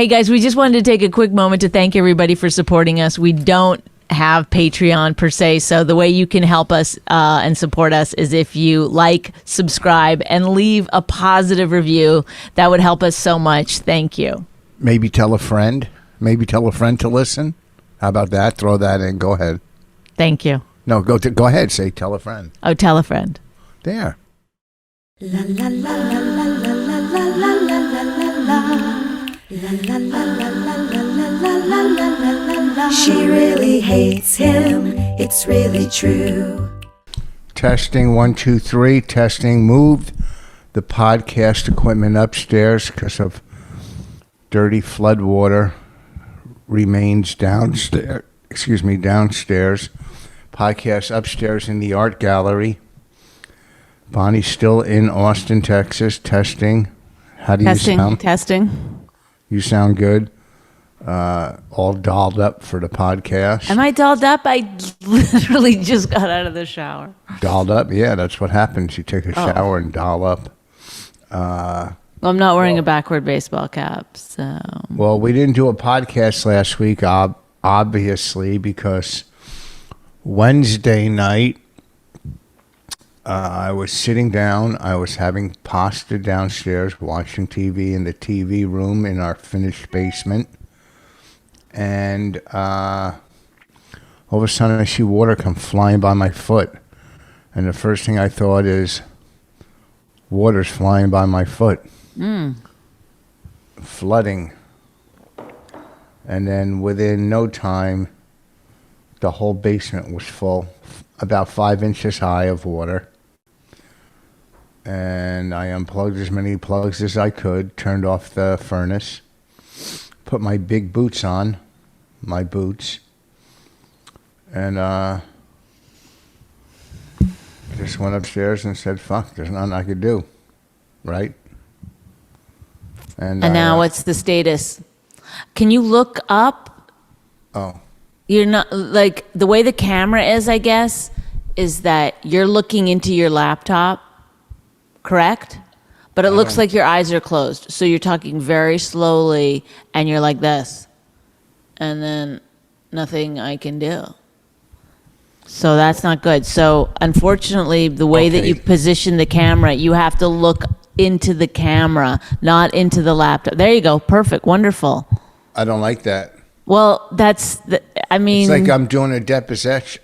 Hey guys, we just wanted to take a quick moment to thank everybody for supporting us. We don't have Patreon per se, so the way you can help us and support us is if you like, subscribe, and leave a positive review. That would help us so much. Thank you. Maybe tell a friend. Maybe tell a friend to listen. How about that? Throw that in. Go ahead. Thank you. No, go ahead. Say tell a friend. Oh, tell a friend. There. La la la la la la la la la la la la. La la la la la la la la la la la la. She really hates him, it's really true. Testing 1, 2, 3. Testing. Moved the podcast equipment upstairs because of dirty flood water. Remains downstairs. Downstairs. Podcast upstairs in the art gallery. Bonnie's still in Austin, Texas. Testing. How do you sound? Testing. You sound good. All dolled up for the podcast. Am I dolled up? I literally just got out of the shower. Dolled up? Yeah, that's what happens. You take a shower and doll up. Well, I'm not wearing a backward baseball cap, so. Well, we didn't do a podcast last week, obviously, because Wednesday night, I was sitting down. I was having pasta downstairs, watching TV in the TV room in our finished basement. And all of a sudden, I see water come flying by my foot. And the first thing I thought is, water's flying by my foot. Flooding. And then within no time, the whole basement was full, about 5 inches high of water. And I unplugged as many plugs as I could, turned off the furnace, put my big boots on, my boots, and just went upstairs and said, fuck, there's nothing I could do, right? And now what's the status? Can you look up? Oh. You're not, like, the way the camera is, I guess, is that you're looking into your laptop, correct? But it looks like your eyes are closed. So you're talking very slowly and you're like this. And then nothing I can do. So that's not good. So unfortunately, the way that you position the camera, you have to look into the camera, not into the laptop. There you go. Perfect. Wonderful. I don't like that. Well, I mean... It's like I'm doing a deposition.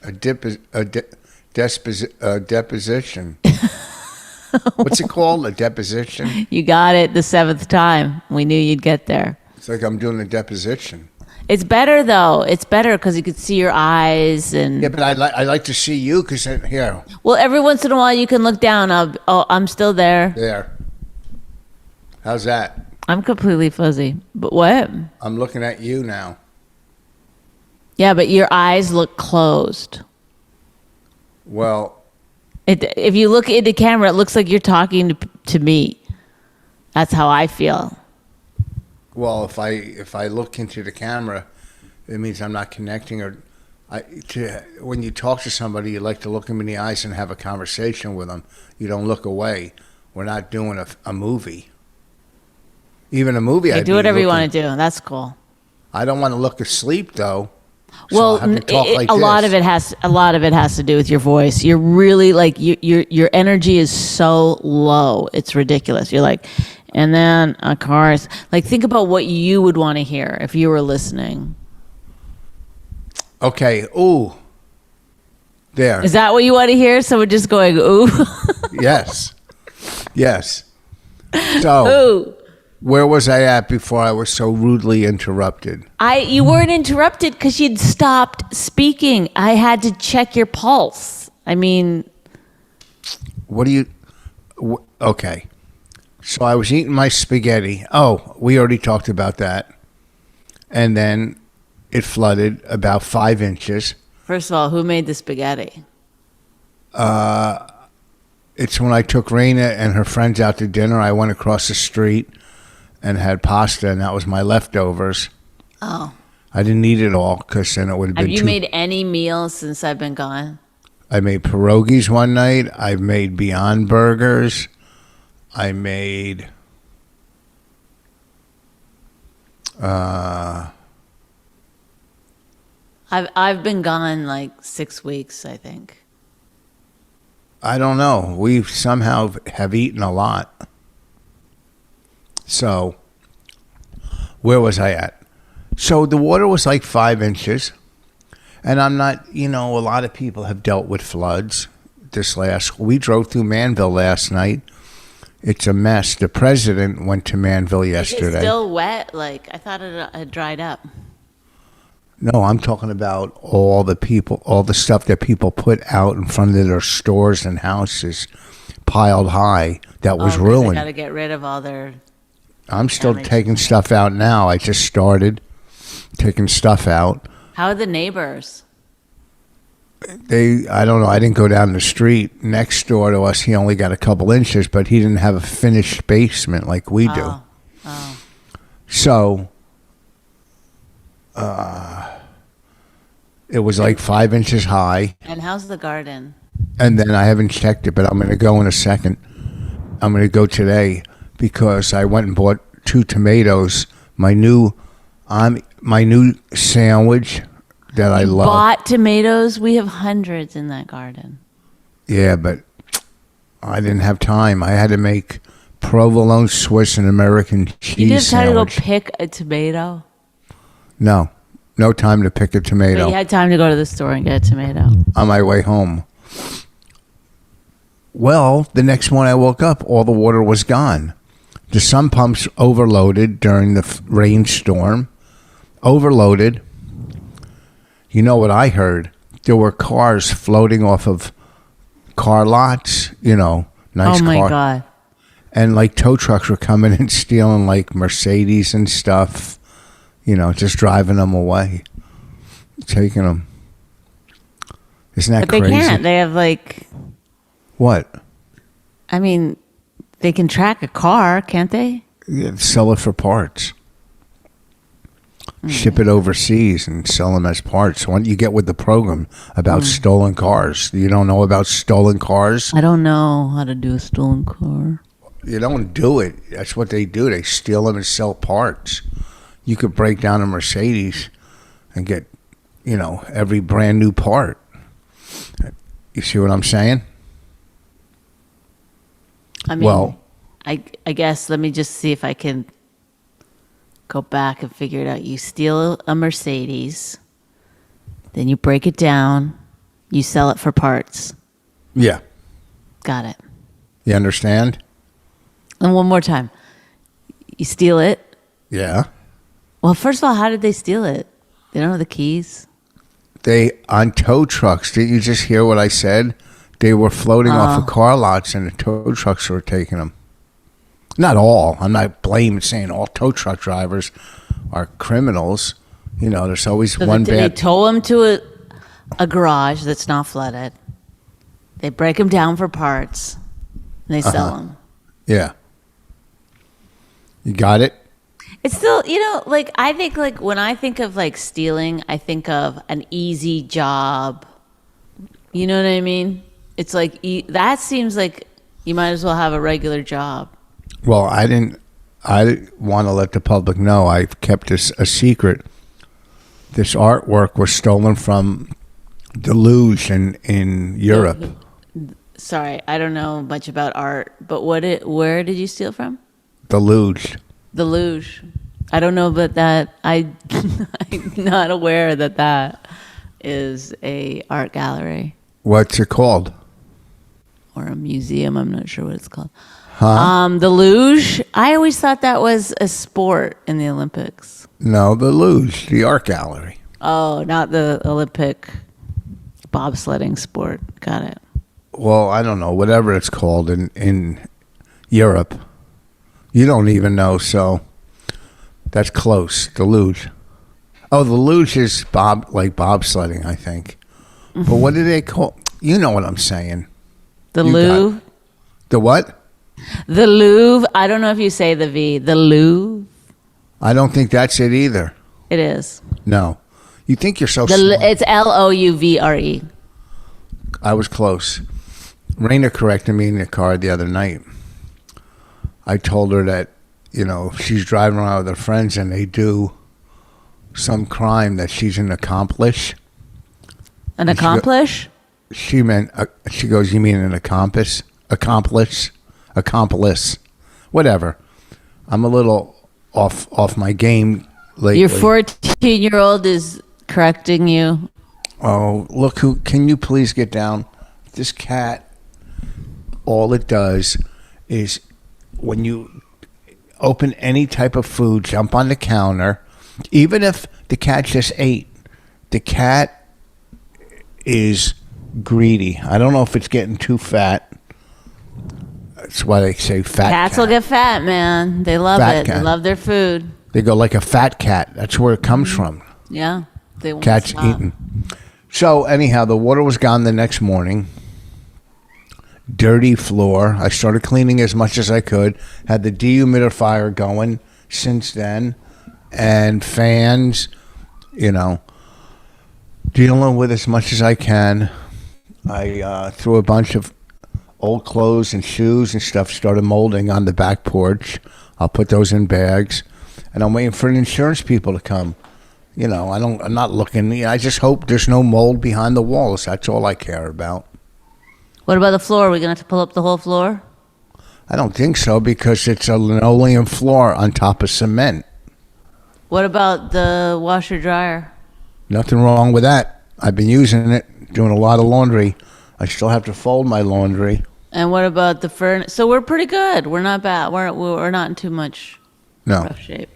What's it called? A deposition? You got it the 7th time. We knew you'd get there. It's like I'm doing a deposition. It's better, though. It's better because you could see your eyes and... Yeah, but I like to see you because here. Well, every once in a while you can look down. I'm still there. There. How's that? I'm completely fuzzy. But what? I'm looking at you now. Yeah, but your eyes look closed. Well... If you look at the camera, it looks like you're talking to me. That's how I feel. Well, if I look into the camera, it means I'm not connecting. When you talk to somebody, you like to look them in the eyes and have a conversation with them. You don't look away. We're not doing a movie. Even a movie, do whatever you want to do. That's cool. I don't want to look asleep though. Well, a lot of it has to do with your voice. You're really like your energy is so low. It's ridiculous. You're like, and then a car is like, think about what you would want to hear if you were listening. Okay. Ooh. There. Is that what you want to hear? Someone just going, ooh. Yes. So. Ooh. Where was I at before I was so rudely interrupted? You weren't interrupted because you'd stopped speaking. I had to check your pulse. I mean... Okay. So I was eating my spaghetti. Oh, we already talked about that. And then it flooded about 5 inches. First of all, who made the spaghetti? It's when I took Raina and her friends out to dinner. I went across the street and had pasta, and that was my leftovers. Oh. I didn't eat it all because then it would have been Have you made any meals since I've been gone? I made pierogies one night. I made Beyond Burgers. I made I've been gone like 6 weeks, I think. I don't know. We somehow have eaten a lot. So, where was I at? So the water was like 5 inches. And I'm not, a lot of people have dealt with floods we drove through Manville last night. It's a mess. The president went to Manville yesterday. Is it still wet? Like, I thought it had dried up. No, I'm talking about all the stuff that people put out in front of their stores and houses piled high that was ruined. They got to get rid of all their... I'm still taking stuff out now. I just started taking stuff out. How are the neighbors? I don't know. I didn't go down the street. Next door to us, he only got a couple inches, but he didn't have a finished basement like we do. Oh. So, it was like 5 inches high. And how's the garden? And then I haven't checked it, but I'm going to go in a second. I'm going to go today because I went and bought 2 tomatoes. My new sandwich that I love. Bought tomatoes? We have hundreds in that garden. Yeah, but I didn't have time. I had to make provolone Swiss and American cheese You didn't have time to go sandwich. pick a tomato? No time to pick a tomato. But you had time to go to the store and get a tomato. On my way home. Well, the next morning I woke up, all the water was gone. The sump pumps overloaded during the rainstorm. Overloaded. You know what I heard? There were cars floating off of car lots, nice car. Oh, my God. And like tow trucks were coming and stealing like Mercedes and stuff, just driving them away, taking them. Isn't that crazy? But they can't. They have like... What? I mean, they can track a car, can't they? Yeah, sell it for parts. Ship it overseas and sell them as parts. Why don't you get with the program about stolen cars? You don't know about stolen cars? I don't know how to do a stolen car. You don't do it. That's what they do. They steal them and sell parts. You could break down a Mercedes and get, every brand new part. You see what I'm saying? I mean, I guess let me just see if I can go back and figure it out. You steal a Mercedes, then you break it down, you sell it for parts. Yeah. Got it. You understand? And one more time. You steal it. Yeah. Well, first of all, how did they steal it? They don't have the keys. On tow trucks, didn't you just hear what I said? They were floating off of car lots and the tow trucks were taking them. Not all. I'm not saying all tow truck drivers are criminals. There's always one bad. They tow them to a garage that's not flooded. They break them down for parts. And they sell them. Yeah. You got it? It's still, I think when I think of stealing, I think of an easy job. You know what I mean? It's like, that seems like you might as well have a regular job. Well, I want to let the public know I've kept this a secret. This artwork was stolen from the Luge in Europe. Sorry, I don't know much about art, but where did you steal from? The Luge. The Luge. I don't know about that. I'm not aware that is a art gallery. What's it called? Or a museum. I'm not sure what it's called. Huh? The luge. I always thought that was a sport in the Olympics. No, the Luge, the art gallery. Oh, not the Olympic bobsledding sport. Got it. Well, I don't know, whatever it's called in Europe. You don't even know, so that's close. The Luge. Oh, the Luge is bobsledding, I think. But what do they call? You know what I'm saying. The Louvre. The what? The Louvre. I don't know if you say the V. The Louvre. I don't think that's it either. It is. No. You think you're so smart. It's Louvre. I was close. Raina corrected me in the car the other night. I told her that, she's driving around with her friends and they do some crime that she's an accomplice. An accomplice? She goes, you mean an accomplice? Accomplice? Whatever. I'm a little off my game lately. Your 14-year-old is correcting you. Oh, look, can you please get down? This cat, all it does is when you open any type of food, jump on the counter, even if the cat just ate, the cat is greedy. I don't know if it's getting too fat. That's why they say fat Cats cat. will get fat, man. They love Fat it. cat. They love their food. They go like a fat cat. That's where it comes from. Yeah. They won't Cat's stop. eating. So anyhow, the water was gone the next morning. Dirty floor. I started cleaning as much as I could. Had the dehumidifier going since then. And fans, dealing with as much as I can. I threw a bunch of old clothes and shoes and stuff, started molding on the back porch. I'll put those in bags. And I'm waiting for the insurance people to come. I'm not looking. I just hope there's no mold behind the walls. That's all I care about. What about the floor? Are we going to have to pull up the whole floor? I don't think so because it's a linoleum floor on top of cement. What about the washer dryer? Nothing wrong with that. I've been using it, doing a lot of laundry. I still have to fold my laundry. And what about the furnace? So we're pretty good. We're not bad. We're not in too much rough shape.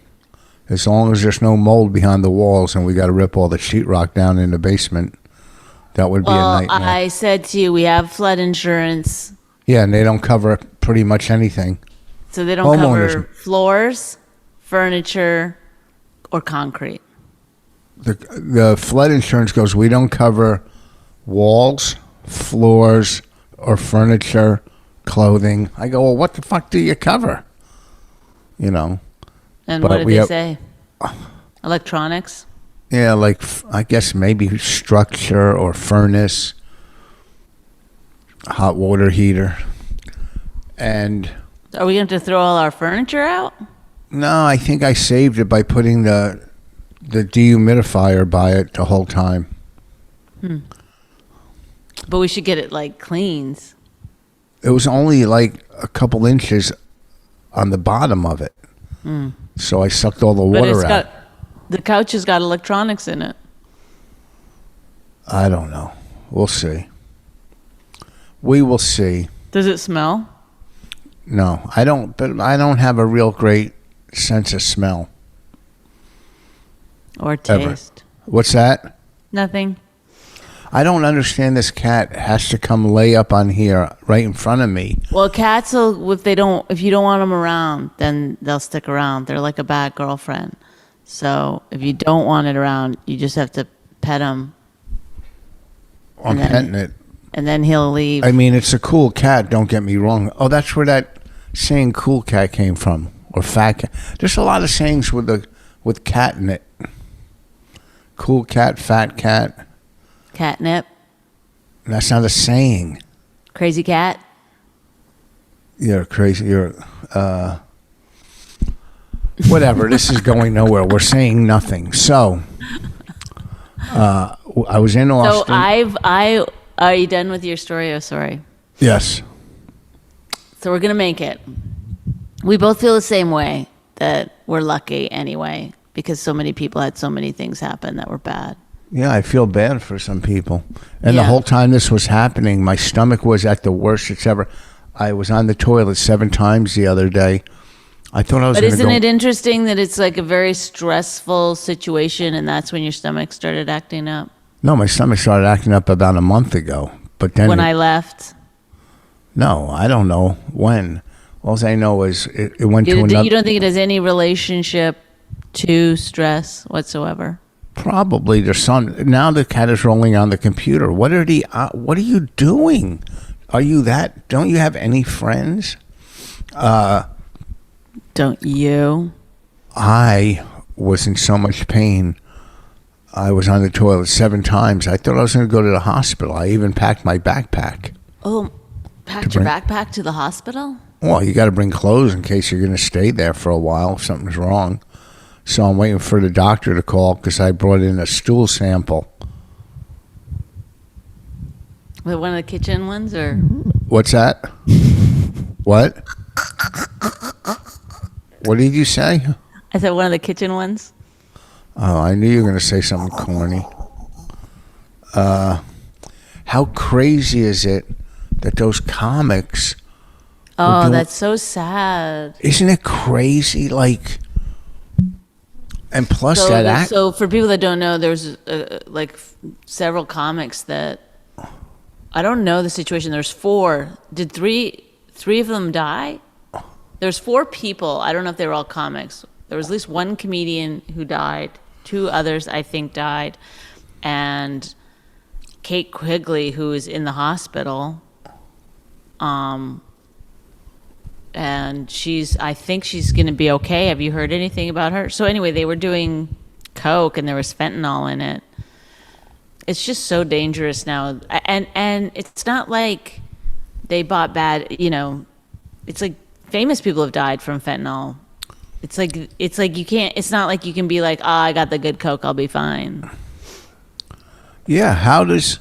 As long as there's no mold behind the walls and we got to rip all the sheetrock down in the basement, that would be a nightmare. I said to you, we have flood insurance. Yeah, and they don't cover pretty much anything. So they don't cover Homeowners. floors, furniture, or concrete. The flood insurance goes, we don't cover walls, floors, or furniture, clothing. I go, well, what the fuck do you cover? And But what did we they have- say? Electronics? Yeah, like I guess maybe structure or furnace, hot water heater. And Are we going to throw all our furniture out? no, I think I saved it by putting the dehumidifier by it the whole time. But we should get it like cleans. It was only like a couple inches on the bottom of it. So I sucked all the But water out. the couch has got electronics in it. I don't know. We'll see. We will see. Does it smell? No, I don't. But I don't have a real great sense of smell. Or Ever. taste? What's that? Nothing. I don't understand. This cat has to come lay up on here right in front of me. Well, cats will, if you don't want them around, then they'll stick around. They're like a bad girlfriend. So if you don't want it around, you just have to pet him, I'm then- petting it. and then he'll leave. I mean, it's a cool cat. Don't get me wrong. Oh, that's where that saying "cool cat" came from, or "fat cat." There's a lot of sayings with cat in it. Cool cat, fat cat. Catnip. That's not a saying. Crazy cat. You're crazy. You're whatever. This is going nowhere. We're saying nothing. So, I was in So Austin. are you done with your story? Oh, sorry. Yes. So we're going to make it. We both feel the same way, that we're lucky anyway, because so many people had so many things happen that were bad. Yeah, I feel bad for some people. And the Yeah. whole time this was happening, my stomach was at the worst it's ever. I was on the toilet 7 times the other day. I thought I was But going to isn't go. it interesting that it's like a very stressful situation and that's when your stomach started acting up? No, my stomach started acting up about a month ago. But then, When I left? no, I don't know when. All I know is it went to You another. don't think it has any relationship to stress whatsoever? Probably their son. Now the cat is rolling on the computer. What are you doing? Are you that? Don't you have any friends? Don't you? I was in so much pain. I was on the toilet 7 times. I thought I was going to go to the hospital. I even packed my backpack. Oh, packed To your bring- backpack to the hospital? Well, you got to bring clothes in case you're going to stay there for a while if something's wrong. So I'm waiting for the doctor to call because I brought in a stool sample. With one of the kitchen ones, or What's that? What? What did you say? I said one of the kitchen ones. Oh, I knew you were going to say something corny. How crazy is it that those comics... Oh, doing- that's so sad. Isn't it crazy? Like... And plus So, that act... so for people that don't know, there's several comics that I don't know the situation. There's 4. Did three of them die? There's 4 people. I don't know if they were all comics. There was at least one comedian who died. 2 others, I think, died, and Kate Quigley, who is in the hospital. And I think she's going to be okay. Have you heard anything about her? So anyway, they were doing coke and there was fentanyl in it. It's just so dangerous now. And it's not like they bought bad, it's like famous people have died from fentanyl. It's like you can't, it's not like you can be like, I got the good coke, I'll be fine. Yeah, how does...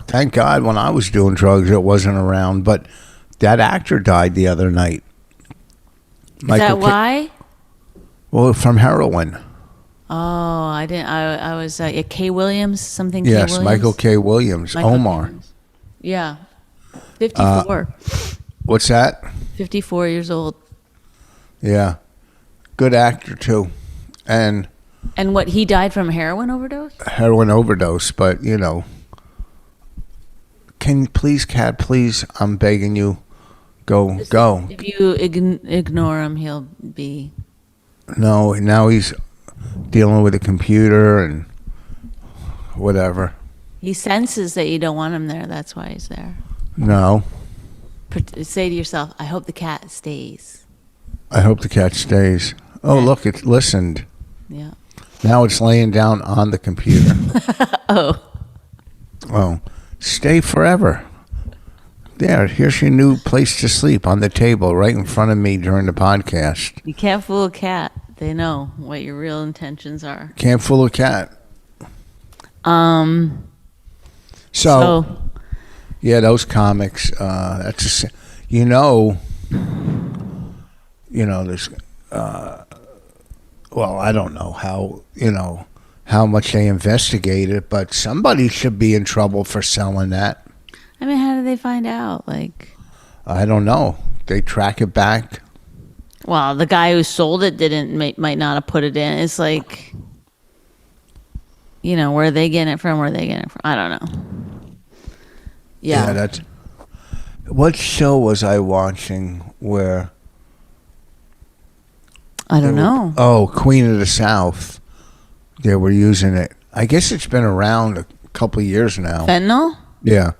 thank God when I was doing drugs it wasn't around, but... That actor died the other night. Is that why? Well, from heroin. Oh, I didn't. I was K. Williams, something. Yes, K. Williams? Michael K. Williams. Michael Omar. Williams. Yeah, 54. What's that? 54 years old. Yeah, good actor too, and what, he died from heroin overdose? Heroin overdose, but can please, Kat, please, I'm begging you. Go. If you ignore him, he'll be... No, now he's dealing with a computer and whatever. He senses that you don't want him there. That's why he's there. No. Say to yourself, I hope the cat stays. I hope the cat stays. Oh, look, it listened. Yeah. Now it's laying down on the computer. Oh, stay forever. There, here's your new place to sleep on the table right in front of me during the podcast. you can't fool a cat. They know what your real intentions are. Can't fool a cat. So yeah, those comics. That's there's. Well, I don't know how much they investigated, but somebody should be in trouble for selling that. I mean, how did they find out? I don't know. They track it back. Well, the guy who sold it might not have put it in. It's like, where are they getting it from? Where are they getting it from? I don't know. Yeah. That's. What show was I watching where? I don't know. Oh, Queen of the South. They were using it. I guess it's been around a couple of years now. Fentanyl? Yeah.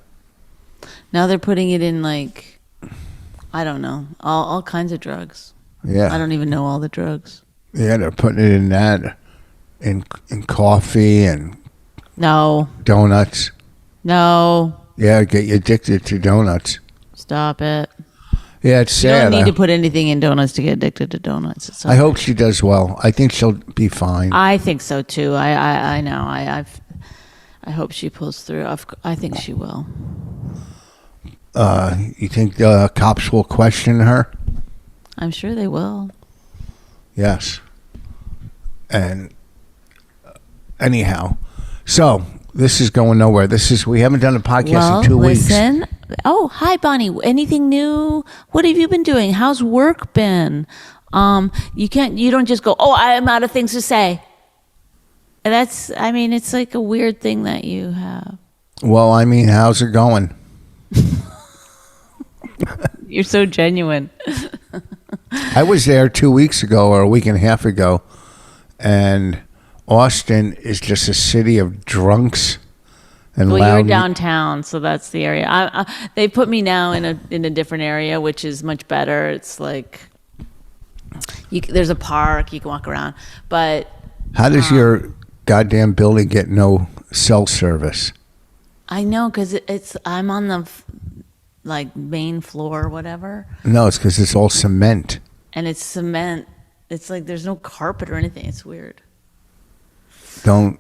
Now they're putting it in I don't know, all kinds of drugs. Yeah. I don't even know all the drugs. Yeah, they're putting it in that, in coffee and No. donuts. No. Yeah, get you addicted to donuts. Stop it. Yeah, it's You sad. don't need to put anything in donuts to get addicted to donuts. It's I hope she does well. I think she'll be fine. I think so too. I know. I hope she pulls through. I think she will. You think the cops will question her? I'm sure they will. Yes. And anyhow, so this is going nowhere. We haven't done a podcast in 2 weeks. Listen. Oh, hi, Bonnie. Anything new? What have you been doing? How's work been? You don't just go, oh, I am out of things to say. And it's like a weird thing that you have. Well, how's it going? You're so genuine. I was there 2 weeks ago or a week and a half ago, and Austin is just a city of drunks and Well, loud. you're downtown, so that's the area. They put me now in a different area, which is much better. It's like there's a park, you can walk around. But How does your goddamn building get no cell service? I know because I'm on like main floor or whatever. No, it's because it's all cement. And it's cement. It's like there's no carpet or anything. It's weird. Don't.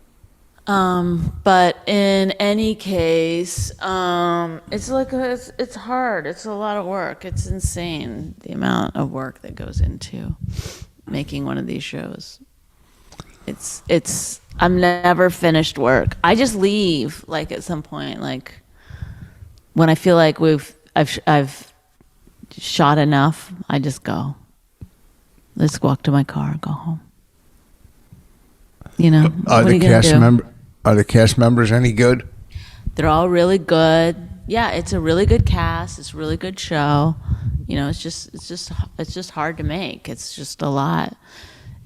But in any case, it's like it's hard. It's a lot of work. It's insane the amount of work that goes into making one of these shows. I'm never finished work. I just leave like at some point, like when I feel like I've shot enough. I just go. Let's walk to my car and go home. You know, Are the cast members any good? They're all really good. Yeah, it's a really good cast. It's a really good show. You know, it's just hard to make. It's just a lot.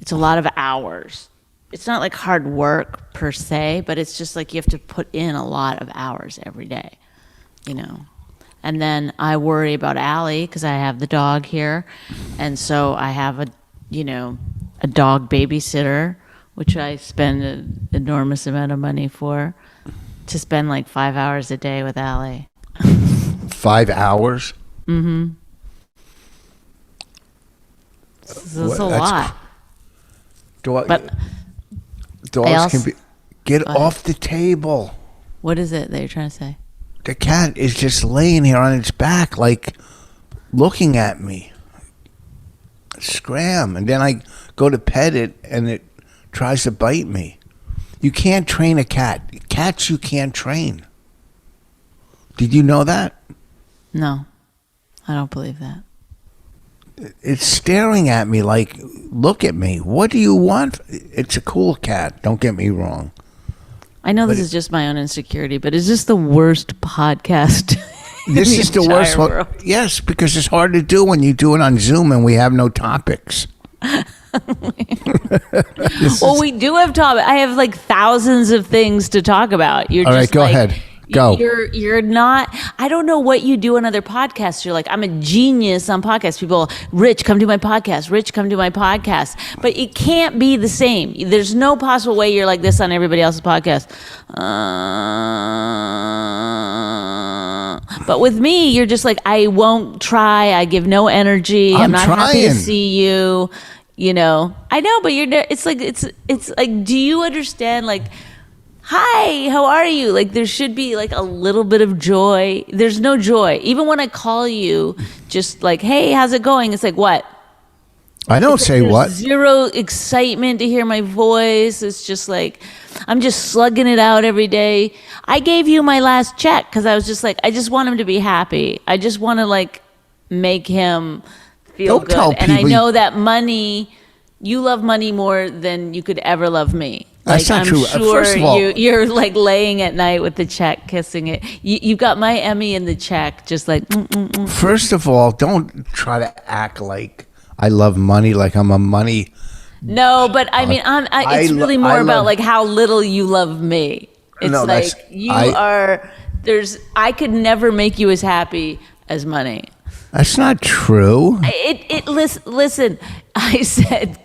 It's a lot of hours. It's not like hard work per se, but it's just like you have to put in a lot of hours every day, you know. And then I worry about Allie because I have the dog here, and so I have a dog babysitter, which I spend an enormous amount of money for, to spend like 5 hours a day with Allie. 5 hours? Mm-hmm. So it's a lot. Dogs can be... Get off the table. What is it that you're trying to say? The cat is just laying here on its back, like, looking at me. Scram. And then I go to pet it, and it tries to bite me. You can't train a cat. Cats you can't train. Did you know that? No, I don't believe that. It's staring at me like, look at me. What do you want? It's a cool cat. Don't get me wrong. I know this is just my own insecurity, but is this the worst podcast? This is the worst one. Yes, because it's hard to do when you do it on Zoom and we have no topics. Well, we do have topics. I have like thousands of things to talk about. All right, go ahead. Go. You're not. I don't know what you do on other podcasts. You're like, I'm a genius on podcasts. People, Rich, come to my podcast. Rich, come to my podcast. But it can't be the same. There's no possible way you're like this on everybody else's podcast. But with me, you're just like, I won't try. I give no energy. I'm not happy to see you. You know, I know, but it's like, do you understand? Like, hi, how are you? Like, there should be like a little bit of joy. There's no joy. Even when I call you, just like, hey, how's it going? It's like, what? I don't say what. Zero excitement to hear my voice. It's just like, I'm just slugging it out every day. I gave you my last check because I was just like, I just want him to be happy. I just want to like make him feel good. And I know that money, you love money more than you could ever love me. That's not true. I'm sure First of all, you're like laying at night with the check, kissing it. You've got my Emmy in the check, just like. First of all, don't try to act like I love money, like I'm a money. No, but I mean, it's really more about like how little you love me. It's no, like I could never make you as happy as money. That's not true. Listen, I said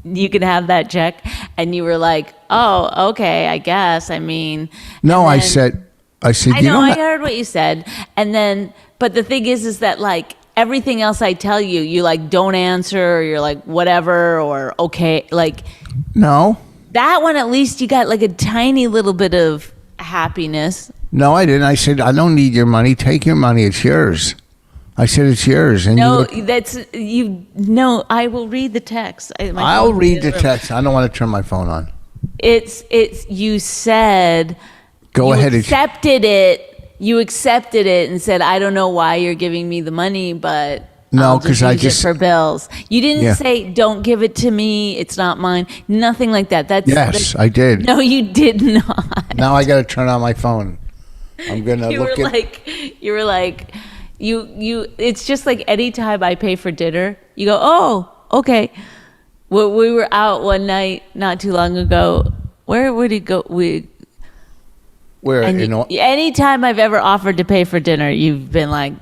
you can have that check, and you were like, oh, okay, I guess. I mean, no, I said, I know, I heard what you said, and then, but the thing is that like everything else I tell you, you like don't answer, or you're like whatever, or okay, like no. That one at least you got like a tiny little bit of happiness. No, I didn't. I said I don't need your money. Take your money. It's yours. I said it's yours, and no, that's you. No, I will read the text. I'll read the text. I don't want to turn my phone on. It's. You said. Go ahead. Accepted it. You accepted it and said, "I don't know why you're giving me the money, but no, because I just for bills." You didn't say, "Don't give it to me. It's not mine." Nothing like that. That's I did. No, you did not. Now I got to turn on my phone. I'm gonna look at. You were like. You it's just like anytime I pay for dinner, you go, oh, okay. Well, we were out one night not too long ago. Where would he go? Anytime I've ever offered to pay for dinner, you've been like,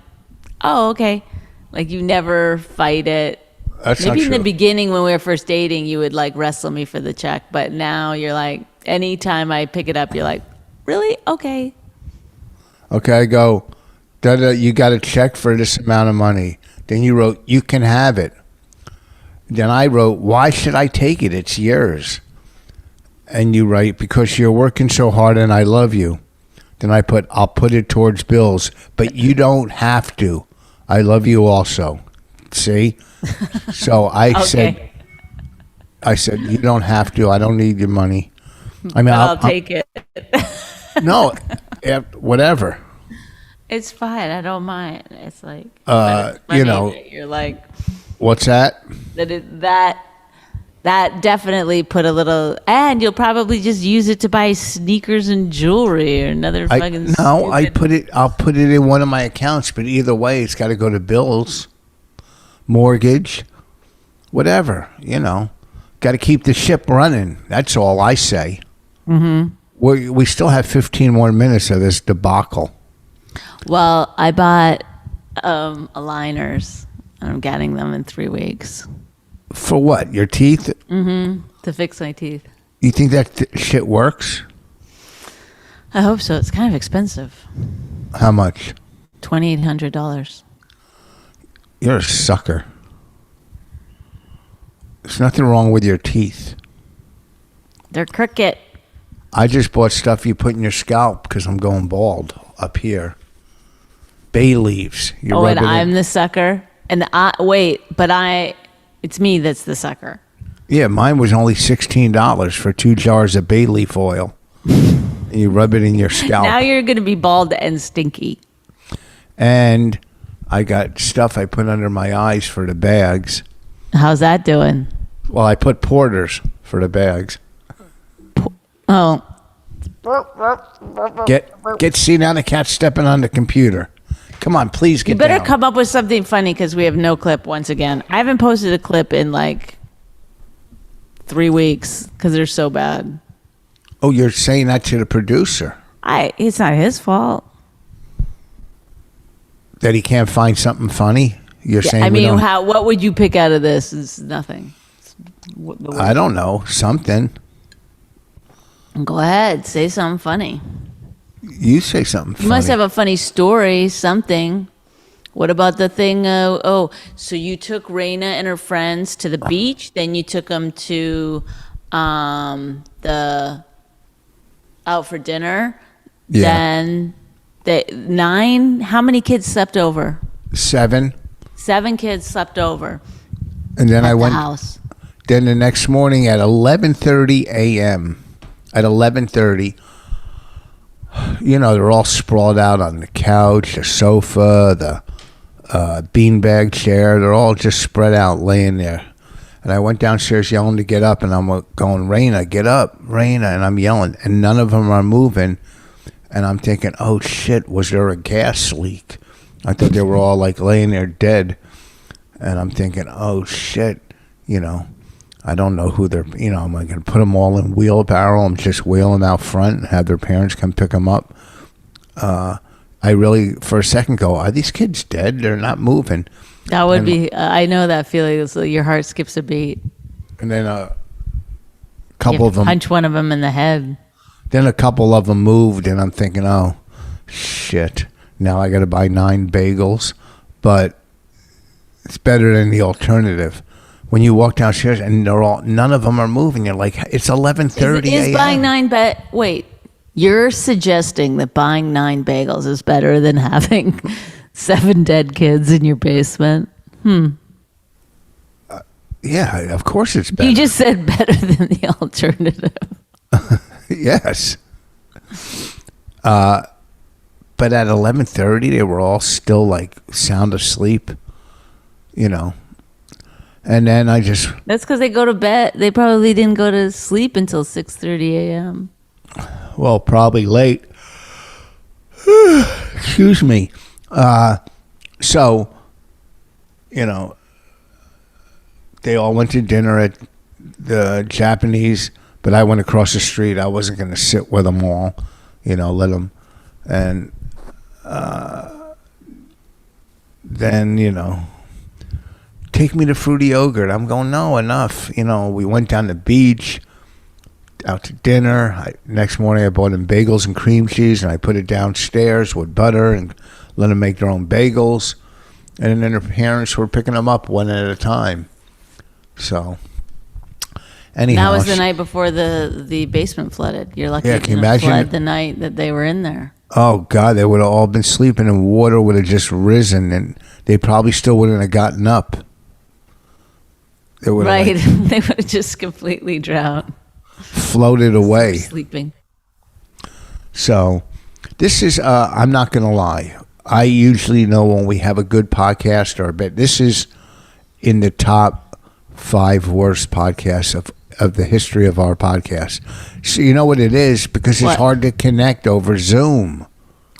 oh, okay. Like you never fight it. That's Maybe not in true. the beginning when we were first dating, you would like wrestle me for the check. But now you're like, anytime I pick it up, you're like, really? Okay. Okay, I go. You got a check for this amount of money. Then you wrote, you can have it. Then I wrote, why should I take it? It's yours. And you write, because you're working so hard and I love you. Then I put, I'll put it towards bills, but you don't have to. I love you also. See? So I said, you don't have to. I don't need your money. I mean, I'll take it. No, whatever. It's fine. I don't mind. It's like, You know, you're like, what's that? that definitely put a little, and you'll probably just use it to buy sneakers and jewelry or another fucking. I'll put it in one of my accounts, but either way, it's got to go to bills, mortgage, whatever. You know, got to keep the ship running. That's all I say. Mm-hmm. We still have 15 more minutes of this debacle. Well, I bought aligners. I'm getting them in 3 weeks. For what? Your teeth? Mm-hmm. To fix my teeth. You think that shit works? I hope so. It's kind of expensive. How much? $2,800. You're a sucker. There's nothing wrong with your teeth. They're crooked. I just bought stuff you put in your scalp because I'm going bald up here. Bay leaves. You Oh, rub and it in. I'm the sucker. And it's me that's the sucker. Yeah, mine was only $16 for 2 jars of bay leaf oil. And you rub it in your scalp. Now you're going to be bald and stinky. And I got stuff I put under my eyes for the bags. How's that doing? Well, I put porters for the bags. Oh, See, now the cat's stepping on the computer. Come on, please get you better down. come up with something funny because we have no clip once again. I haven't posted a clip in like 3 weeks because they're so bad. Oh, you're saying that to the producer? It's not his fault. That he can't find something funny? You're saying I we mean, don't- what would you pick out of this? It's nothing. I don't know. Something. Go ahead, say something funny. You say something funny. You must have a funny story, something. What about the thing? So you took Raina and her friends to the beach, then you took them to the out for dinner. Yeah. Then how many kids slept over? 7. 7 kids slept over And then at I the went. house. Then the next morning at 11:30 a.m. At 11:30, you know, they're all sprawled out on the couch, the sofa, the beanbag chair. They're all just spread out, laying there. And I went downstairs yelling to get up, and I'm going, Raina, get up, Raina, and I'm yelling, and none of them are moving. And I'm thinking, oh shit, was there a gas leak? I thought they were all like laying there dead. And I'm thinking, oh shit, you know. I don't know who they're, you know, am I going to put them all in wheelbarrow and just wheel them out front and have their parents come pick them up? I really, for a second, go, are these kids dead? They're not moving. That would be, I know that feeling. So your heart skips a beat. And then a You couple have of to them, punch one of them in the head. then a couple of them moved, and I'm thinking, oh, shit. Now I got to buy 9 bagels. But it's better than the alternative. When you walk downstairs and none of them are moving, you're like, it's 11:30 Is a.m. buying 9 wait, you're suggesting that buying 9 bagels is better than having 7 dead kids in your basement? Yeah, of course it's better. You just said better than the alternative. Yes. But at 11:30, they were all still like sound asleep, you know. And then I just, That's because they go to bed. They probably didn't go to sleep until 6:30 a.m. well, probably late. Excuse me. So, you know, they all went to dinner at the Japanese, but I went across the street. I wasn't going to sit with them all, you know, let them. And then, you know, take me to fruity yogurt. I'm going, no, enough. You know, we went down the beach, out to dinner. Next morning I bought them bagels and cream cheese, and I put it downstairs with butter and let them make their own bagels. And then their parents were picking them up one at a time. So, anyhow. That was the night before the basement flooded. You're lucky Yeah, it can you didn't imagine? flood the night that they were in there. Oh, God, they would have all been sleeping and water would have just risen and they probably still wouldn't have gotten up. They would have Right. They would have just completely drowned. floated away. Sleeping. So this is, I'm not going to lie. I usually know when we have a good podcast or a bit. This is in the top 5 worst podcasts of the history of our podcast. So you know what it is? Because it's What? hard to connect over Zoom.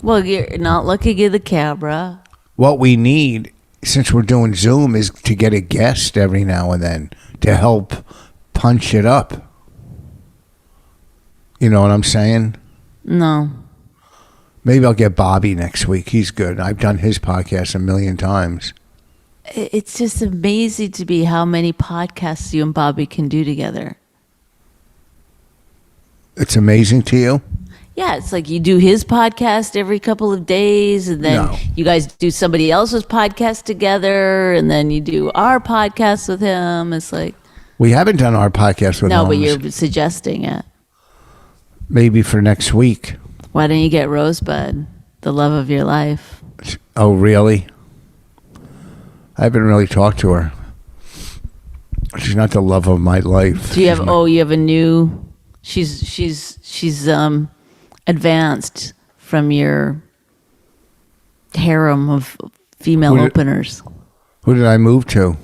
Well, you're not looking at the camera. What we need, since we're doing Zoom, is to get a guest every now and then to help punch it up. You know what I'm saying? No. Maybe I'll get Bobby next week. He's good. I've done his podcast 1,000,000 times. It's just amazing to me how many podcasts you and Bobby can do together. It's amazing to you? Yeah, it's like you do his podcast every couple of days, and then No. you guys do somebody else's podcast together, and then you do our podcast with him. It's like, We haven't done our podcast with no, but Holmes. you're suggesting it. Maybe for next week. Why don't you get Rosebud, the love of your life? Oh, really? I haven't really talked to her. She's not the love of my life. Do you have? She's my- Oh, you have a new. She's advanced from your harem of female Who- openers. Who did I move to?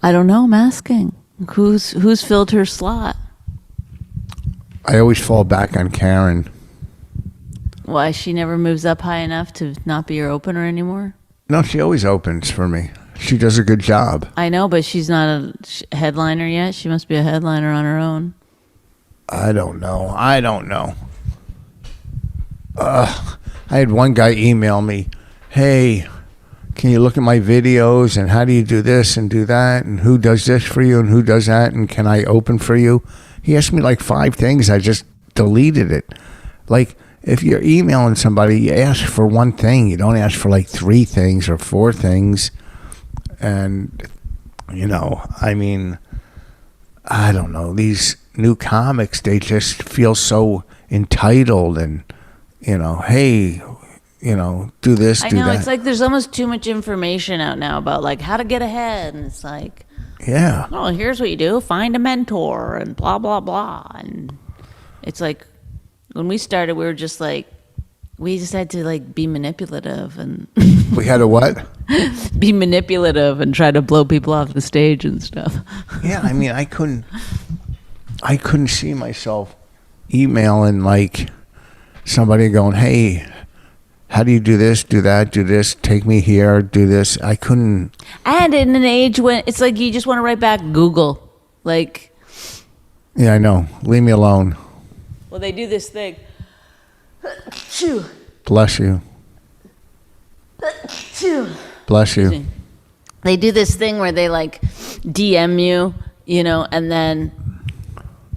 I don't know. I'm asking. Who's filled her slot? I always fall back on Karen. Why she never moves up high enough to not be your opener anymore? No, she always opens for me. She does a good job. I know, but she's not a headliner yet. She must be a headliner on her own. I don't know. I had one guy email me, hey, can you look at my videos and how do you do this and do that and who does this for you and who does that and can I open for you? He asked me like 5 things. I just deleted it. Like, if you're emailing somebody, you ask for one thing. You don't ask for like 3 things or 4 things. And, you know, I mean, I don't know. These new comics, they just feel so entitled and, you know, hey, you know, do this, I do know, that. it's like there's almost too much information out now about like how to get ahead, and it's like, Yeah. oh, here's what you do: find a mentor and blah blah blah. And it's like when we started, we were just like, we just had to like be manipulative and We had a what? be manipulative and try to blow people off the stage and stuff. Yeah, I mean, I couldn't see myself emailing like somebody going, hey, how do you do this, do that, do this, take me here, do this. I couldn't. And in an age when it's like you just want to write back Google, like, Yeah, I know. Leave me alone. well, they do this thing. Phew. Bless you. Phew. Bless you. They do this thing where they like DM you, you know, and then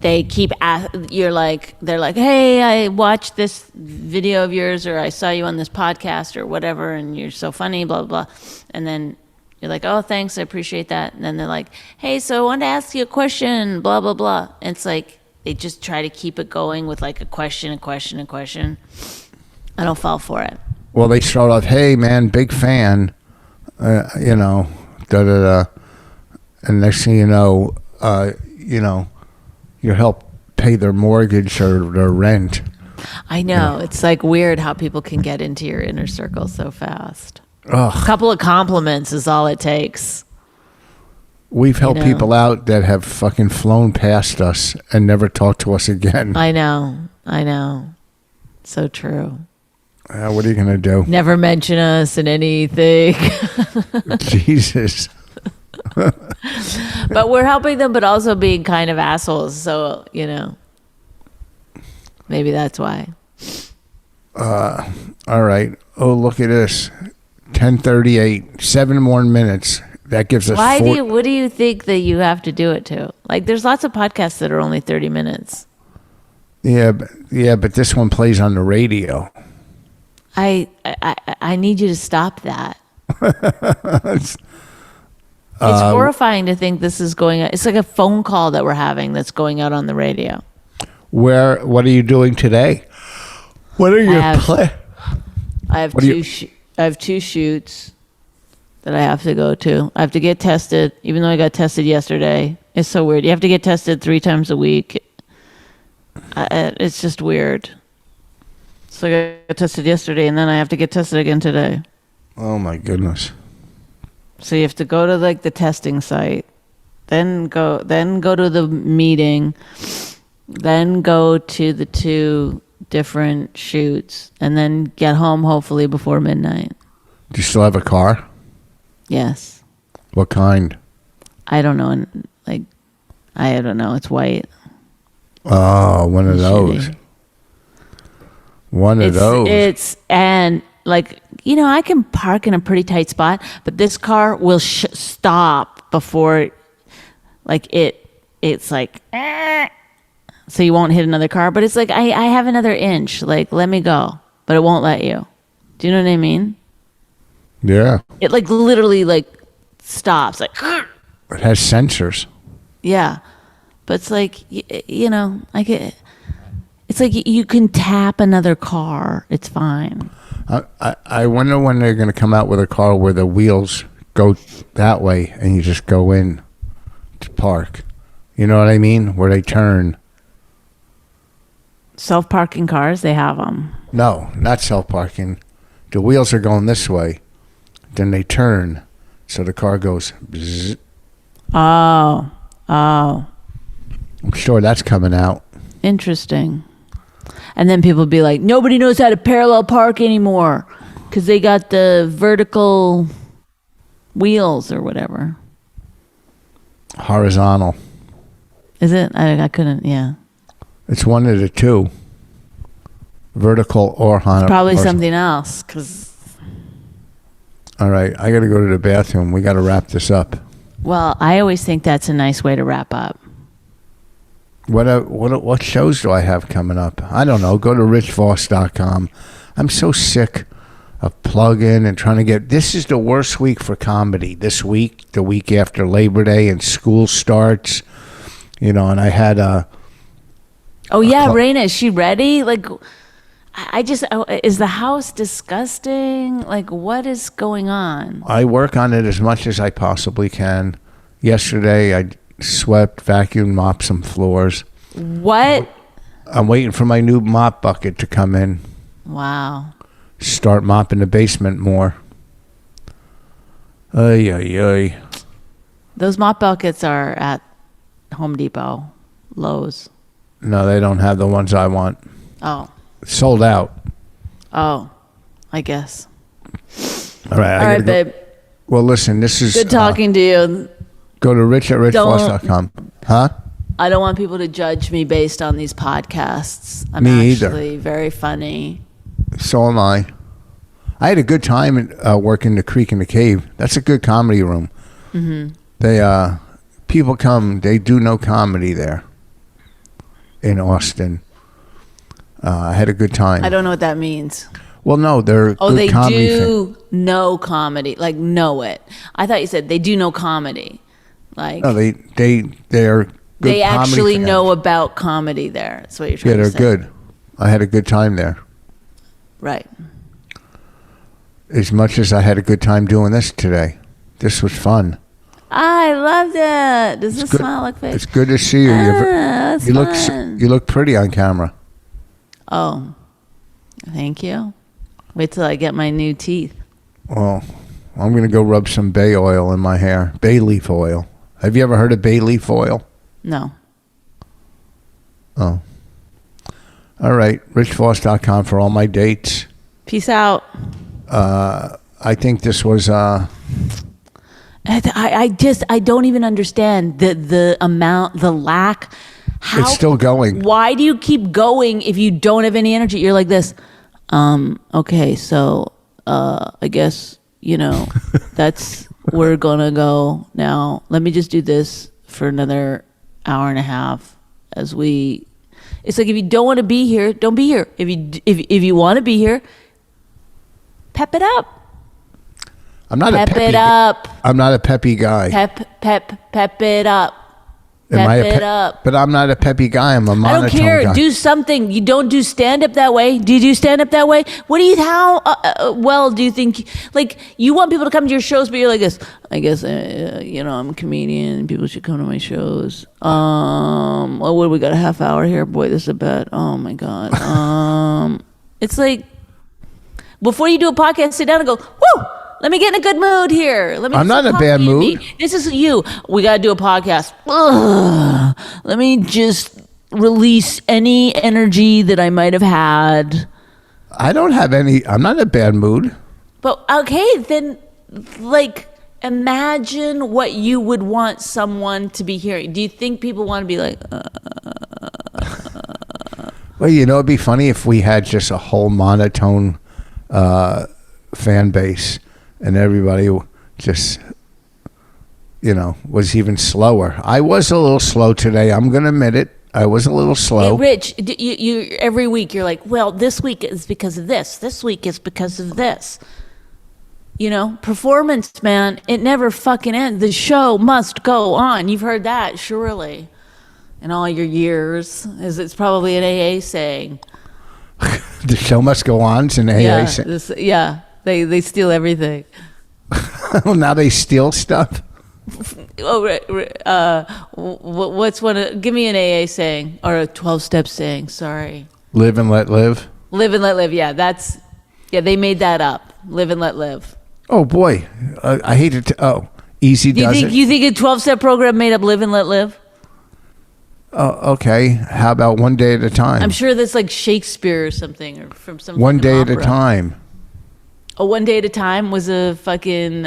they keep they're like, hey, I watched this video of yours, or I saw you on this podcast or whatever, and you're so funny, blah blah blah. And then you're like, oh, thanks, I appreciate that. And then they're like, hey, so I wanted to ask you a question, blah blah blah. And it's like they just try to keep it going with like a question. I don't fall for it. Well, they start off, hey, man, big fan, you know, da-da-da. And next thing you know, you help pay their mortgage or their rent. I know. It's like weird how people can get into your inner circle so fast. Ugh. A couple of compliments is all it takes. We've helped know. people out that have fucking flown past us and never talked to us again. I know. So true. What are you going to do? Never mention us in anything. Jesus. But we're helping them, but also being kind of assholes. So, you know, maybe that's why. All right. Oh, look at this. 10:38. 7 more minutes. That gives us What do you think that you have to do it to? Like, there's lots of podcasts that are only 30 minutes. Yeah, but this one plays on the radio. I need you to stop that. It's- It's horrifying to think this is going. It's like a phone call that we're having that's going out on the radio. what are you doing today? What are your have- plans? I have What do I have 2 shoots that I have to go to. I have to get tested, even though I got tested yesterday. It's so weird. You have to get tested 3 times a week. It's just weird. So I got tested yesterday, and then I have to get tested again today. Oh my goodness. So you have to go to like the testing site, then go to the meeting, then go to the 2 different shoots, and then get home hopefully before midnight. Do you still have a car? Yes. What kind? I don't know. Like, I don't know. It's white. Oh, one of those. Shitty. One of those. It's and like, you know, I can park in a pretty tight spot, but this car will stop before, like it's like, so you won't hit another car. But it's like I have another inch. Like, let me go, but it won't let you. Do you know what I mean? Yeah. It like literally like stops. Like, It has sensors. yeah, but it's like you know, like it's like you can tap another car. It's fine. I wonder when they're going to come out with a car where the wheels go that way and you just go in to park. You know what I mean? Where they turn. Self-parking cars, they have them. No, not self-parking. The wheels are going this way. Then they turn. So the car goes bzzz. Oh, I'm sure that's coming out. interesting. And then people be like, nobody knows how to parallel park anymore because they got the vertical wheels or whatever. Horizontal. Is it? I couldn't, yeah. It's one of the 2. Vertical or horizontal. Probably something else because, All right, I got to go to the bathroom. We got to wrap this up. well, I always think that's a nice way to wrap up. What shows do I have coming up? I don't know. Go to richvoss.com. I'm so sick of plugging and trying to get. This is the worst week for comedy. This week, the week after Labor Day and school starts, you know. And I had Oh, yeah, Raina, is she ready? Like, is the house disgusting? Like, what is going on? I work on it as much as I possibly can. Yesterday, I swept, vacuumed, mopped some floors. What? I'm waiting for my new mop bucket to come in. Wow. Start mopping the basement more. Ay, ay, ay. Those mop buckets are at Home Depot, Lowe's. No, they don't have the ones I want. Oh. Sold out. Oh, I guess. All right. All right, babe. Well, listen, this is... Good talking to you. Go to rich@richvoss.com. Huh? I don't want people to judge me based on these podcasts. I'm Me either. actually very funny. So am I. I had a good time working the Creek in the Cave. That's a good comedy room. Mm-hmm. They people come. They do no comedy there in Austin. I had a good time. I don't know what that means. Well, no, they're Oh, good they comedy do no comedy, like know it. I thought you said they do no comedy, like No, they're good they comedy actually fans. know about comedy. There, that's what you're trying Yeah, to they're say. good. I had a good time there. Right. As much as I had a good time doing this today. This was fun. I loved it. Does this good. smile look fake? It's good to see you. That's fun. You look pretty on camera. Oh, thank you. Wait till I get my new teeth. Well, I'm going to go rub some bay oil in my hair. Bay leaf oil. Have you ever heard of bay leaf oil? No. Oh. All right. richvoss.com for all my dates. Peace out. I think this was... I don't even understand the amount, the lack. How, It's still going. Why do you keep going if you don't have any energy? You're like this. Okay, so I guess, you know, we're gonna go now. Let me just do this for another hour and a half as we. It's like if you don't want to be here, don't be here. If you want to be here, Pep it up. I'm not Pep a peppy. it up. I'm not a peppy guy. Pep it up. Am I Pep it up. But I'm not a peppy guy. I'm a I monotone don't care. guy. Do something. You don't do stand up that way. Do you do stand up that way? What do you? How well do you think? Like you want people to come to your shows, but you're like this. I guess I'm a comedian. People should come to my shows. Well, what do we got? A half hour here. Boy, this is a bet. Oh my god. It's like before you do a podcast, sit down and go. Woo! Let me get in a good mood here. I'm not in a bad mood. This is you. We got to do a podcast. Ugh. Let me just release any energy that I might have had. I don't have any. I'm not in a bad mood. But okay, then like imagine what you would want someone to be hearing. Do you think people want to be like Well, it'd be funny if we had just a whole monotone fan base. And everybody just, was even slower. I was a little slow today. I'm going to admit it. I was a little slow. Hey, Rich, you every week you're like, well, this week is because of this. This week is because of this. Performance, man, it never fucking ends. The show must go on. You've heard that, surely, in all your years. It's probably an AA saying. The show must go on. It's an AA saying. Yeah. They steal everything. Now they steal stuff. What's one? Give me an AA saying or a 12-step saying. Sorry. Live and let live. Live and let live. Yeah, they made that up. Live and let live. Oh boy, I hate it. Easy does it. You think a 12-step program made up live and let live? Oh, okay. How about one day at a time? I'm sure that's like Shakespeare or something, or from some. One day opera. at a time. Oh, One Day at a Time was a fucking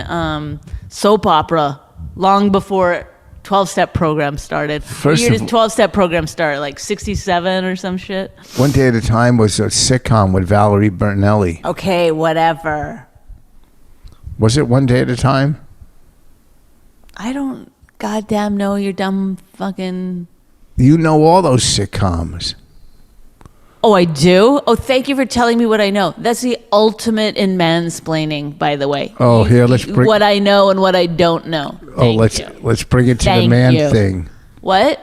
soap opera long before 12-step program started. What year does 12-step program start? Like 67 or some shit? One Day at a Time was a sitcom with Valerie Bertinelli. Okay, whatever. Was it One Day at a Time? I don't goddamn know, your dumb fucking... You know all those sitcoms. Oh, I do? Oh, thank you for telling me what I know. That's the ultimate in mansplaining, by the way. Oh, here, let's bring... What I know and what I don't know. Let's bring it to the man thing. What?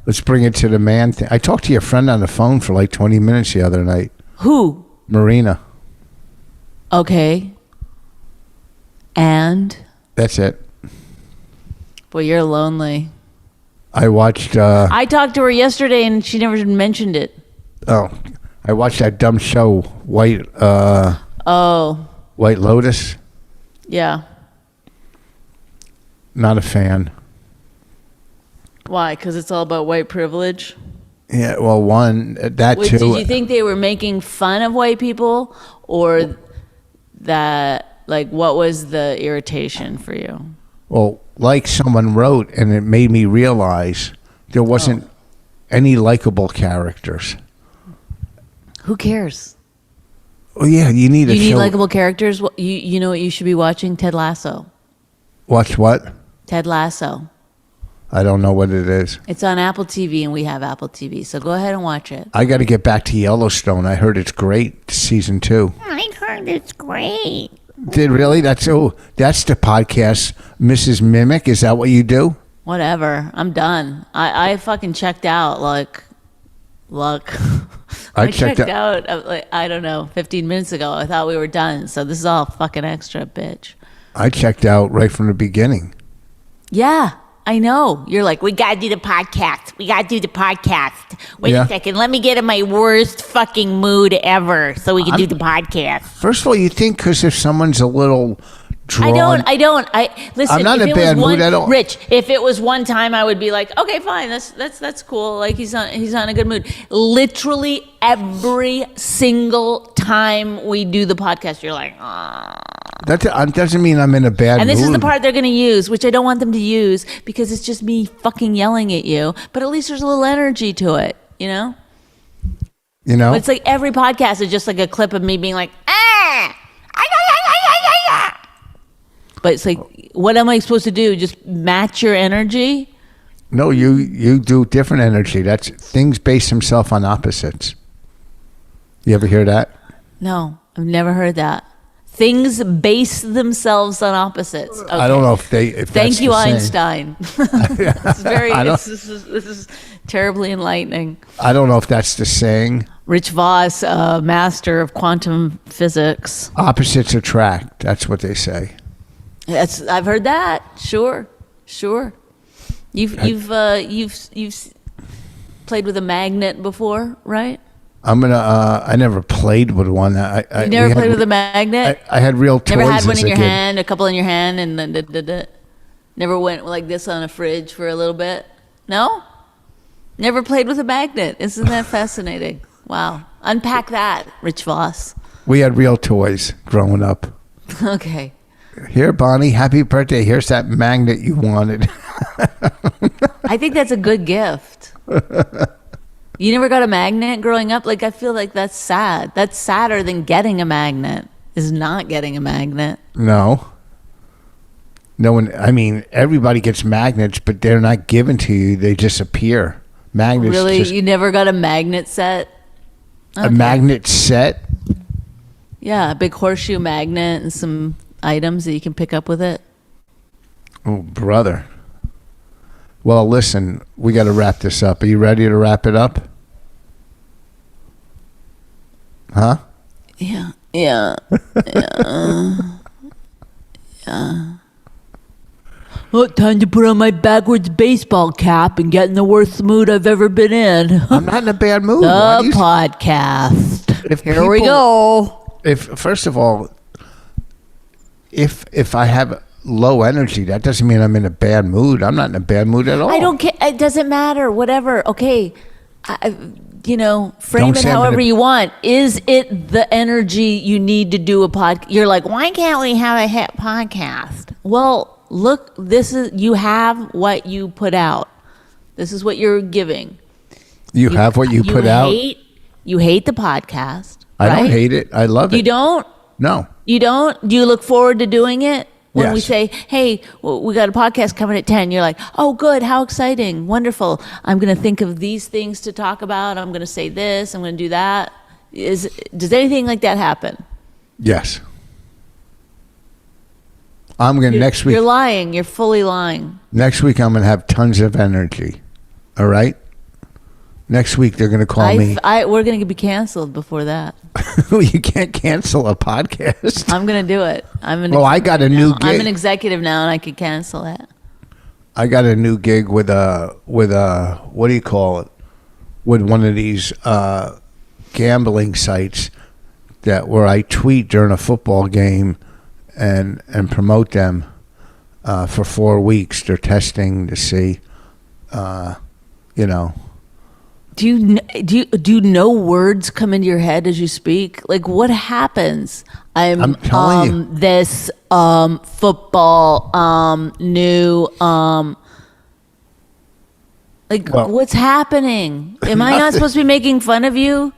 Let's bring it to the man thing. I talked to your friend on the phone for like 20 minutes the other night. Who? Marina. Okay. And? That's it. Boy, you're lonely. I watched... I talked to her yesterday and she never mentioned it. Oh, I watched that dumb show, White Lotus. Yeah. Not a fan. Why? Because it's all about white privilege? Yeah, well, that too. Did you think they were making fun of white people, or that, like, what was the irritation for you? Well, like someone wrote, and it made me realize there wasn't any likable characters. Who cares? Well, yeah, you need a show. You need likable characters? You know what you should be watching? Ted Lasso. Watch what? Ted Lasso. I don't know what it is. It's on Apple TV, and we have Apple TV, so go ahead and watch it. I got to get back to Yellowstone. I heard it's great, season 2. I heard it's great. Did really? That's the podcast, Mrs. Mimic. Is that what you do? Whatever. I'm done. I fucking checked out, like, look. I checked out, like, I don't know, 15 minutes ago. I thought we were done, so this is all fucking extra, bitch. I checked out right from the beginning. Yeah, I know. You're like, we got to do the podcast. We got to do the podcast. Wait a second. Let me get in my worst fucking mood ever so we can do the podcast. First of all, you think because if someone's a little drawn... I don't. Listen, I'm not in a bad mood at all. Rich, if it was one time, I would be like, okay, fine. That's cool. Like, he's on a good mood. Literally every single time we do the podcast, you're like, ah. That doesn't mean I'm in a bad mood. And this is the part they're going to use, which I don't want them to use because it's just me fucking yelling at you. But at least there's a little energy to it, you know? You know? But it's like every podcast is just like a clip of me being like, ah! But it's like, what am I supposed to do? Just match your energy? No, you do different energy. That's things base themselves on opposites. You ever hear that? No, I've never heard that. Things base themselves on opposites. Okay. I don't know if that's Thank you, the saying. Einstein. It's very. I don't- This is terribly enlightening. I don't know if that's the saying. Rich Voss, master of quantum physics. Opposites attract. That's what they say. I've heard that. Sure. You've played with a magnet before, right? I'm gonna. I never played with one. You never played with a magnet? I had real toys. Never had one as in a your kid. hand, a couple in your hand, and then never went like this on a fridge for a little bit? No? Never played with a magnet. Isn't that fascinating? Wow. Unpack that, Rich Voss. We had real toys growing up. Okay. Here, Bonnie, happy birthday. Here's that magnet you wanted. I think that's a good gift. You never got a magnet growing up? Like, I feel like that's sad. That's sadder than getting a magnet, is not getting a magnet. No one. I mean, everybody gets magnets, but they're not given to you. They just appear. Magnets. Really? Just, You never got a magnet set? a magnet set. Yeah, a big horseshoe magnet and some items that you can pick up with it. Oh, brother. Well, listen, we got to wrap this up. Are you ready to wrap it up? Huh? Yeah. Well, time to put on my backwards baseball cap and get in the worst mood I've ever been in. I'm not in a bad mood. Why do The you- podcast. If Here we people- go. If first of all, if I have low energy, that doesn't mean I'm in a bad mood. I'm not in a bad mood at all. I don't care. It doesn't matter. Whatever. Okay. Frame Don't it say I'm however gonna- you want. Is it the energy you need to do a podcast? You're like, why can't we have a hit podcast? Well, look, you have what you put out. This is what you're giving. You have what you put out. You hate the podcast. I don't right? hate it. I love it. You don't? No. You don't? Do you look forward to doing it? When we Yes. say, hey, we got a podcast coming at 10, you're like, oh, good, how exciting, wonderful. I'm going to think of these things to talk about. I'm going to say this, I'm going to do that. Does anything like that happen? Yes. I'm gonna next week. You're lying. You're fully lying. Next week I'm gonna have tons of energy. All right. Next week they're gonna call me. We're going to be canceled before that. You can't cancel a podcast. I'm going to do it. I got a new gig. I'm an executive now, and I could cancel it. I got a new gig with a what do you call it? With one of these gambling sites where I tweet during a football game and promote them for 4 weeks. They're testing to see, Do you know words come into your head as you speak? Like, what happens? I'm telling you. This football new what's happening? Am I not Nothing. supposed to be making fun of you?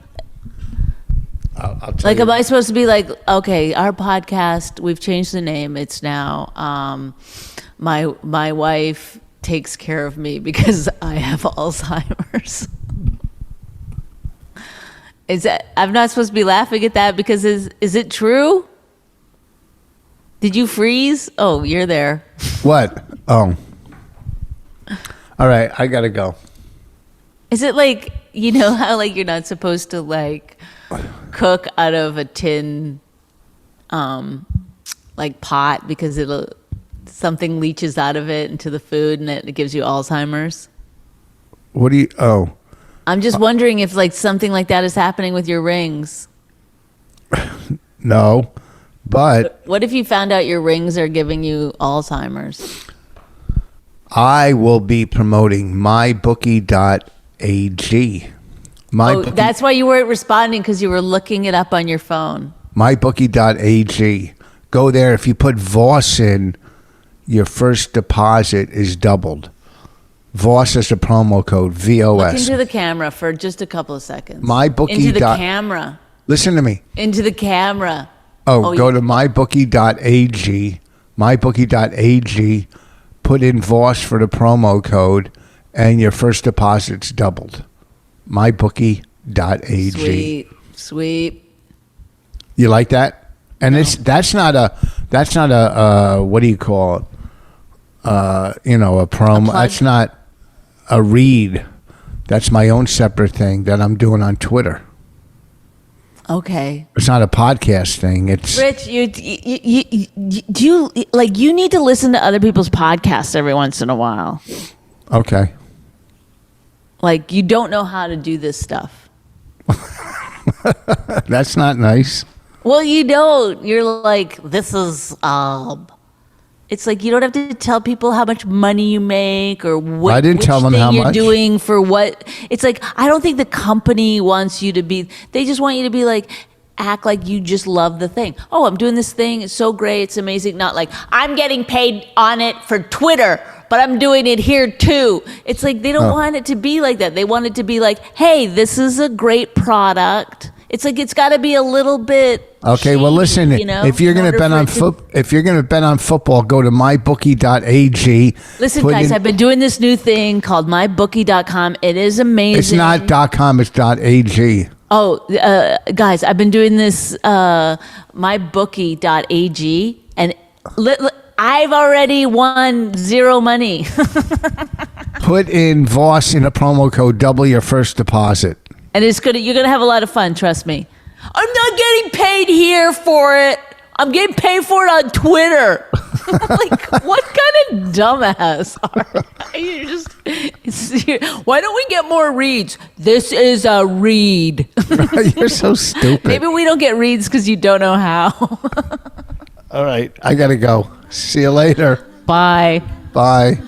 I'll tell Like, you. am I supposed to be like, okay, our podcast, we've changed the name. It's now my wife takes care of me because I have Alzheimer's. I'm not supposed to be laughing at that because is it true? Did you freeze? Oh, you're there. What? Oh. All right, I gotta go. Is it like, you know how like you're not supposed to like cook out of a tin like pot because something leaches out of it into the food and it gives you Alzheimer's? What do you? Oh. I'm just wondering if like something like that is happening with your rings. No, but What if you found out your rings are giving you Alzheimer's? I will be promoting mybookie.ag. That's why you weren't responding, because you were looking it up on your phone. Mybookie.ag. Go there. If you put Voss in, your first deposit is doubled. Voss is the promo code, VOS. Look into the camera for just a couple of seconds. MyBookie. Into the camera. Listen to me. Into the camera. Go to mybookie.ag. Mybookie.ag. Put in Voss for the promo code, and your first deposit's doubled. Mybookie.ag. Sweet. You like that? And that's not a what do you call it? A promo. That's not a read. That's my own separate thing that I'm doing on Twitter. Okay. It's not a podcast thing. It's Rich, you need to listen to other people's podcasts every once in a while. okay. Like, you don't know how to do this stuff. That's not nice. Well, you don't. You're like, this is it's like you don't have to tell people how much money you make or what I didn't tell them how you're much. doing for what. It's like, I don't think the company wants you to be, they just want you to be like, act like you just love the thing. Oh, I'm doing this thing. It's so great. It's amazing. Not like, I'm getting paid on it for Twitter, but I'm doing it here too. It's like, they don't want it to be like that. They want it to be like, hey, this is a great product. It's like, it's got to be a little bit. Okay, well, listen. If you're going to bet on football, go to mybookie.ag. Listen, guys, I've been doing this new thing called mybookie.com. It is amazing. It's not .com. It's .ag. Oh, guys, I've been doing this mybookie.ag, and I've already won zero money. Put in Voss in a promo code. Double your first deposit. And you're gonna have a lot of fun. Trust me. I'm not getting paid here for it. I'm getting paid for it on Twitter. Like, what kind of dumbass are you? Why don't we get more reads? This is a read. You're so stupid. Maybe we don't get reads because you don't know how. All right, I gotta go. See you later. Bye. Bye.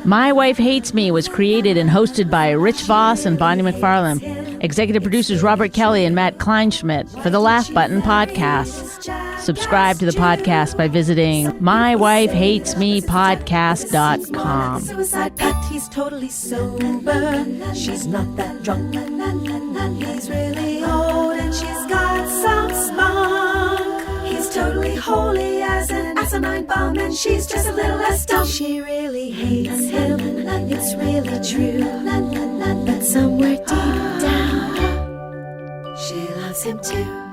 My Wife Hates Me was created and hosted by Rich Voss and Bonnie McFarlane. Executive producers Robert Kelly and Matt Kleinschmidt for the Laugh Button podcast. Subscribe to the podcast by visiting mywifehatesmepodcast.com. Suicide pact, he's totally sober. She's not that drunk. He's really old and she's got some spunk. He's totally holy as an asinine bomb, and she's just a little less dumb. She really hates him, it's really true. But somewhere deep down, she loves him too.